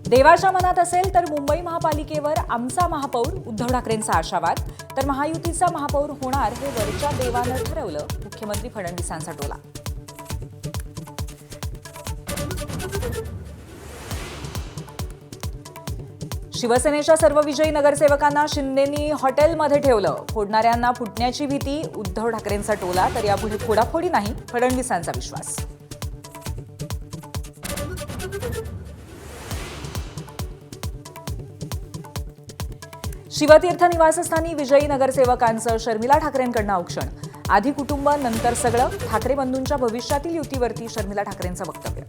देवाच्या मनात असेल तर मुंबई महापालिकेवर आमचा महापौर, उद्धव ठाकरेंचा आशावाद. तर महायुतीचा महापौर होणार हे वरच्या देवानं ठरवलं, मुख्यमंत्री फडणवीसांचा टोला. शिवसेनेच्या सर्व विजयी नगरसेवकांना शिंदेंनी हॉटेलमध्ये ठेवलं. फोडणाऱ्यांना फुटण्याची भीती, उद्धव ठाकरेंचा टोला. तर यापुढे फोडाफोडी नाही, फडणवीसांचा विश्वास. शिवतीर्थ निवासस्थानी विजयी नगरसेवकांचं शर्मिला ठाकरेंकडून औक्षण. आधी कुटुंब नंतर सगळं, ठाकरे बंधूंच्या भविष्यातील युतीवरती शर्मिला ठाकरेंचं वक्तव्य.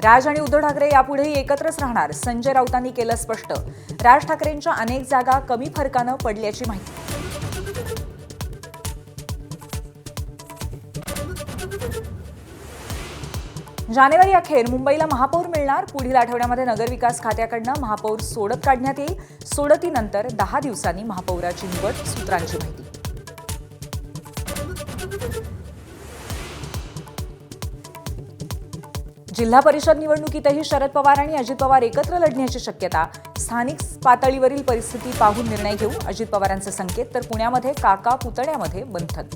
राज आणि उद्धव ठाकरे यापुढेही एकत्रच राहणार, संजय राऊतांनी केलं स्पष्ट. राज ठाकरेंच्या अनेक जागा कमी फरकानं पडल्याची माहिती. जानेवारी अखेर मुंबईला महापौर मिळणार. पुढील आठवड्यामध्ये नगरविकास खात्याकडनं महापौर सोडत काढण्यात येईल. सोडतीनंतर 10 दिवसांनी महापौराची निवड, सूत्रांची माहिती. जिल्हा परिषद निवडणुकीतही शरद पवार आणि अजित पवार एकत्र लढण्याची शक्यता. स्थानिक पातळीवरील परिस्थिती पाहून निर्णय घेऊ, अजित पवारांचे संकेत. तर पुण्यामध्ये काका पुतण्यामध्ये बंधन.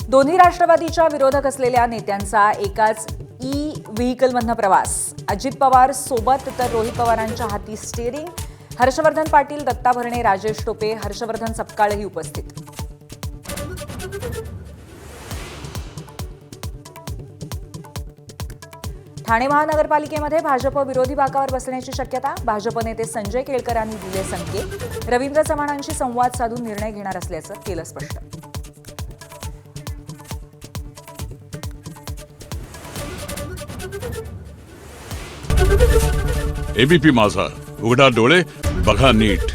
दोन्ही राष्ट्रवादीच्या विरोधक असलेल्या नेत्यांचा एकाच व्हेकलमधनं प्रवास. अजित पवार सोबत तर रोहित पवारांच्या हाती स्टीअरिंग. हर्षवर्धन पाटील, दत्ता भरणे, राजेश टोपे, हर्षवर्धन सपकाळही उपस्थित. ठाणे महानगरपालिकेमध्ये भाजप विरोधी बाकावर बसण्याची शक्यता. भाजप नेते संजय केळकरांनी दिले संकेत. रवींद्र चव्हाणांशी संवाद साधून निर्णय घेणार असल्याचं केलं स्पष्ट. एबीपी माझा, उघडा डोळे बघा नीट.